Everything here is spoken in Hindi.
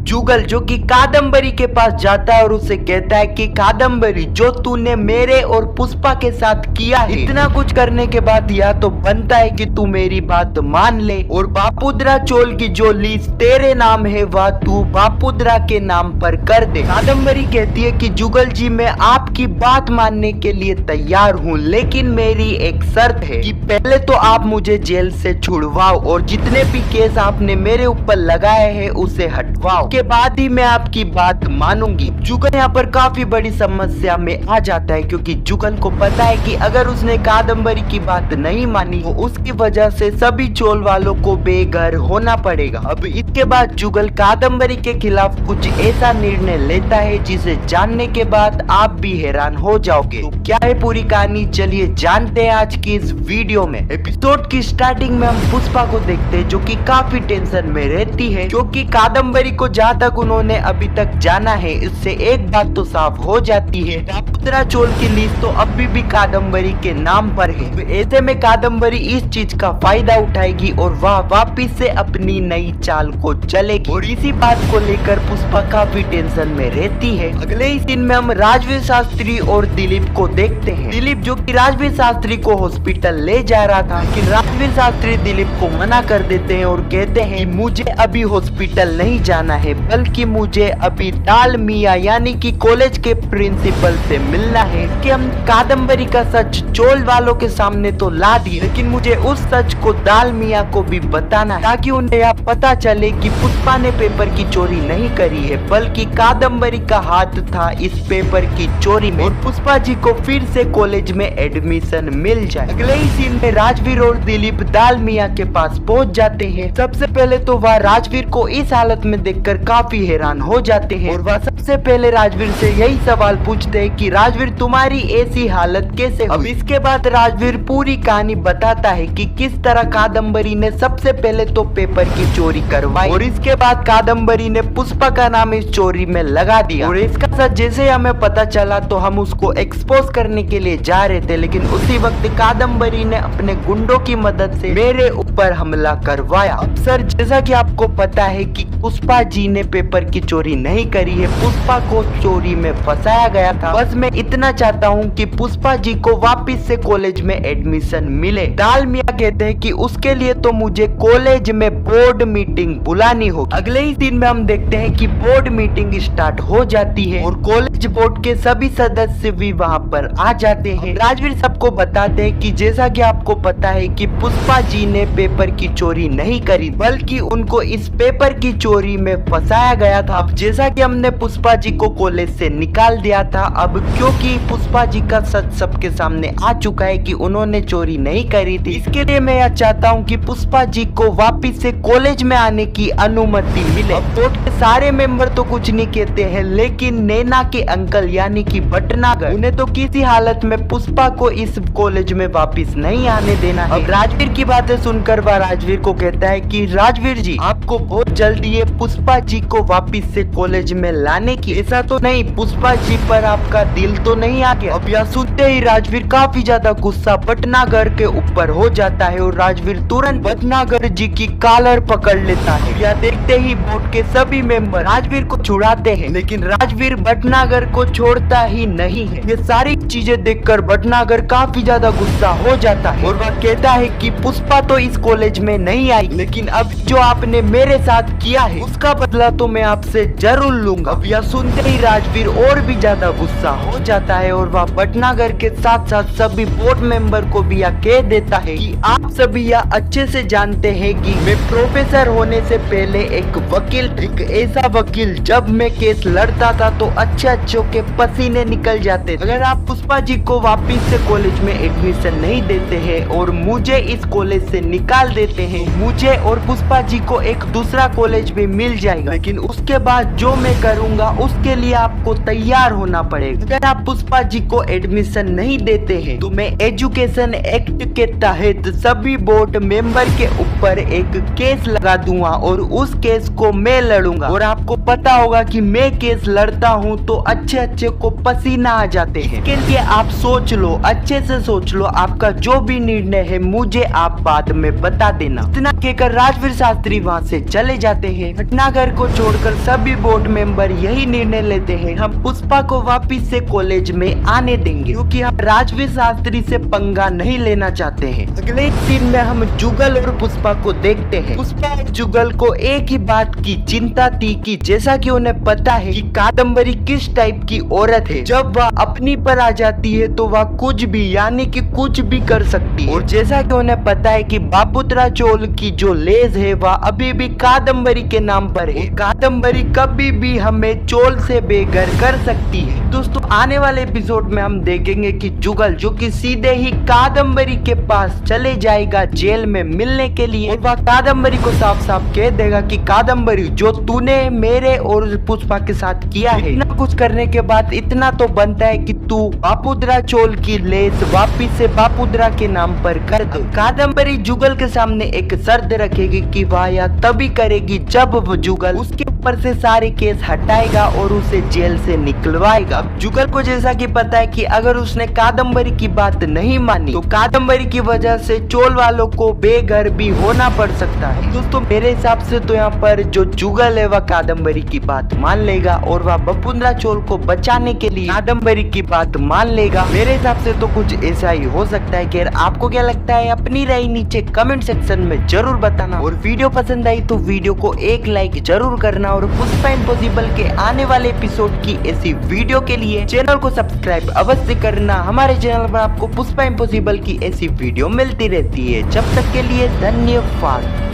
जुगल जो कि कादम्बरी के पास जाता है और उसे कहता है कि कादम्बरी जो तूने मेरे और पुष्पा के साथ किया है, इतना कुछ करने के बाद या तो बनता है कि तू मेरी बात मान ले और बापुद्रा चोल की जो लीज तेरे नाम है वह तू बापुद्रा के नाम पर कर दे। कादम्बरी कहती है कि जुगल जी मैं आपकी बात मानने के लिए तैयार हूँ, लेकिन मेरी एक शर्त है कि पहले तो आप मुझे जेल से छुड़वाओ और जितने भी केस आपने मेरे ऊपर लगाए हैं उसे हटवाओ, के बाद ही मैं आपकी बात मानूंगी। जुगल यहाँ पर काफी बड़ी समस्या में आ जाता है क्योंकि जुगल को पता है कि अगर उसने कादम्बरी की बात नहीं मानी तो उसकी वजह से सभी चोल वालों को बेघर होना पड़ेगा। अब इसके बाद जुगल कादम्बरी के खिलाफ कुछ ऐसा निर्णय लेता है जिसे जानने के बाद आप भी हैरान हो जाओगे। तो क्या है पूरी कहानी, चलिए जानते हैं आज की इस वीडियो में। एपिसोड की स्टार्टिंग में हम पुष्पा को देखते हैं जो कि काफी टेंशन में रहती है क्योंकि कादम्बरी को जहाँ तक उन्होंने अभी तक जाना है इससे एक बात तो साफ हो जाती है, बापुद्रा चोल की लीज तो अभी भी कादम्बरी के नाम पर है। ऐसे में कादम्बरी इस चीज का फायदा उठाएगी और वह वापिस से अपनी नई चाल को चलेगी और इसी बात को लेकर पुष्पा काफी टेंशन में रहती है। अगले ही दिन में हम राजवीर शास्त्री और दिलीप को देखते हैं। दिलीप जो कि राजवीर शास्त्री को हॉस्पिटल ले जा रहा था, लेकिन राजवीर शास्त्री दिलीप को मना कर देते हैं और कहते हैं कि मुझे अभी हॉस्पिटल नहीं जाना है बल्कि मुझे अभी दाल मिया यानी कि कॉलेज के प्रिंसिपल से मिलना है कि हम कादम्बरी का सच चोल वालों के सामने तो ला दिए, लेकिन मुझे उस सच को दाल मिया को भी बताना है ताकि उन्हें यह पता चले कि पुष्पा ने पेपर की चोरी नहीं करी है बल्कि कादम्बरी का हाथ था इस पेपर की चोरी में और पुष्पा जी को फिर से कॉलेज में एडमिशन मिल जाए। अगले ही सीन में राजवीर और दिलीप दाल मिया के पास पहुंच जाते हैं। सबसे पहले तो वह राजवीर को इस हालत में देखकर काफी हैरान हो जाते हैं और वह सबसे पहले राजवीर से यही सवाल पूछते हैं कि राजवीर तुम्हारी ऐसी हालत कैसे हुई। अब इसके बाद राजवीर पूरी कहानी बताता है कि किस तरह कादम्बरी ने सबसे पहले तो पेपर की चोरी करवाई और इसके बाद कादम्बरी ने पुष्पा का नाम इस चोरी में लगा दिया और इसका सच जैसे हमें पता चला तो हम उसको एक्सपोज करने के लिए जा रहे थे, लेकिन उसी वक्त कादम्बरी ने अपने गुंडों की मदद से मेरे ऊपर हमला करवाया। अब सर जैसा कि आपको पता है कि पुष्पा जी ने पेपर की चोरी नहीं करी है, पुष्पा को चोरी में फंसाया गया था। बस मैं इतना चाहता हूँ कि पुष्पा जी को वापस से कॉलेज में एडमिशन मिले। दाल मिया कहते हैं कि उसके लिए तो मुझे कॉलेज में बोर्ड मीटिंग बुलानी होगी। अगले ही दिन में हम देखते हैं कि बोर्ड मीटिंग स्टार्ट हो जाती है और कॉलेज बोर्ड के सभी सदस्य भी वहाँ पर आ जाते हैं। राजवीर सबको बताते हैं कि जैसा कि आपको पता है कि पुष्पा जी ने पेपर की चोरी नहीं करी बल्कि उनको इस पेपर की चोरी में फंसाया गया था। अब जैसा कि हमने पुष्पा जी को कॉलेज से निकाल दिया था, अब क्योंकि पुष्पा जी का सच सबके सामने आ चुका है कि उन्होंने चोरी नहीं करी थी, इसके लिए मैं यह चाहता हूँ कि पुष्पा जी को वापस से कॉलेज में आने की अनुमति मिले। अब बोर्ड के सारे मेंबर तो कुछ नहीं कहते हैं, लेकिन नैना के अंकल यानी कि भटनागर उन्हें तो किसी हालत में पुष्पा को इस कॉलेज में वापस नहीं आने देना है। अब राजवीर की बातें सुनकर वह राजवीर को कहता है कि राजवीर जी आपको बहुत जल्दी है पुष्पा जी को वापस से कॉलेज में लाने की, ऐसा तो नहीं पुष्पा जी पर आपका दिल तो नहीं आ गया। अब यह सुनते ही राजवीर काफी ज्यादा गुस्सा भटनागर के ऊपर हो जाता है और राजवीर तुरंत भटनागर जी की कॉलर पकड़ लेता है। यह देखते ही बोर्ड के सभी मेंबर राजवीर को छुड़ाते हैं, लेकिन राजवीर भटनागर को छोड़ता ही नहीं है। ये सारी चीजें देखकर भटनागर काफी ज्यादा गुस्सा हो जाता है और वह कहता है कि पुष्पा तो इस कॉलेज में नहीं आई, लेकिन अब जो आपने मेरे साथ किया है उसका बदला तो मैं आपसे जरूर लूंगा। अब यह सुनते ही राजवीर और भी ज्यादा गुस्सा हो जाता है और वह भटनागर के साथ साथ सभी बोर्ड मेंबर को भी यह कह देता है कि आप सभी यह अच्छे से जानते हैं कि मैं प्रोफेसर होने से पहले एक वकील, एक ऐसा वकील जब मैं केस लड़ता था तो अच्छे के पसीने निकल जाते। अगर आप पुष्पा जी को वापस से कॉलेज में एडमिशन नहीं देते हैं और मुझे इस कॉलेज से निकाल देते हैं, मुझे और पुष्पा जी को एक दूसरा कॉलेज भी मिल जाएगा, लेकिन उसके बाद जो मैं करूंगा उसके लिए आपको तैयार होना पड़ेगा। अगर आप पुष्पा जी को एडमिशन नहीं देते हैं तो मैं एजुकेशन एक्ट के तहत सभी बोर्ड मेंबर के ऊपर एक केस लगा दूंगा और उस केस को मैं लड़ूंगा और आपको पता होगा कि मैं केस लड़ता हूं तो अच्छे को पसीना आ जाते हैं। इसके लिए आप सोच लो, अच्छे से सोच लो, आपका जो भी निर्णय है मुझे आप बाद में बता देना। इतना कहकर राजवीर शास्त्री वहाँ से चले जाते हैं। भटनागर घर को छोड़कर सभी बोर्ड मेंबर यही निर्णय लेते हैं, हम पुष्पा को वापिस से कॉलेज में आने देंगे क्योंकि हम राजवीर शास्त्री से पंगा नहीं लेना चाहते हैं। अगले सीन में हम जुगल और पुष्पा को देखते हैं। पुष्पा और जुगल को एक ही बात की चिंता थी कि जैसा कि उन्हें पता है कि कादम्बरी किस टाइप की औरत है, जब वह अपनी पर आ जाती है तो वह कुछ भी यानी कि कुछ भी कर सकती है। और जैसा कि उन्हें पता है कि बापुत्रा चोल की जो लेज है वह अभी भी कादम्बरी के नाम पर है। कादम्बरी कभी भी हमें चोल से बेघर कर सकती है। दोस्तों आने वाले एपिसोड में हम देखेंगे कि जुगल जो कि सीधे ही कादम्बरी के पास चले जाएगा जेल में मिलने के लिए, और वह कादम्बरी को साफ साफ कह देगा कि कादम्बरी जो तूने मेरे और पुष्पा के साथ किया है, इतना कुछ करने के बाद इतना तो बनता है कि तू बापुद्रा चोल की लेस वापिस से बापुद्रा के नाम पर कर दे। कादम्बरी जुगल के सामने एक शर्त रखेगी कि वह यह तभी करेगी जब वो जुगल उसके ऊपर से सारे केस हटाएगा और उसे जेल से निकलवाएगा। जुगल को जैसा कि पता है कि अगर उसने कादम्बरी की बात नहीं मानी तो कादम्बरी की वजह से चोल वालों को बेघर भी होना पड़ सकता है। दोस्तों मेरे हिसाब से तो यहाँ पर जो जुगल है वह कादम्बरी की बात मान लेगा और वह बापुद्रा चोल को बचाने के लिए कादम्बरी की बात मान लेगा। मेरे हिसाब से तो कुछ ऐसा ही हो सकता है। खैर आपको क्या लगता है अपनी राय नीचे कमेंट सेक्शन में जरूर बताना, और वीडियो पसंद आई तो वीडियो को एक लाइक जरूर करना, और पुष्पा इम्पॉसिबल के आने वाले एपिसोड की ऐसी वीडियो के लिए चैनल को सब्सक्राइब अवश्य करना। हमारे चैनल पर आपको पुष्पा इम्पॉसिबल की ऐसी वीडियो मिलती रहती है। जब तक के लिए धन्यवाद।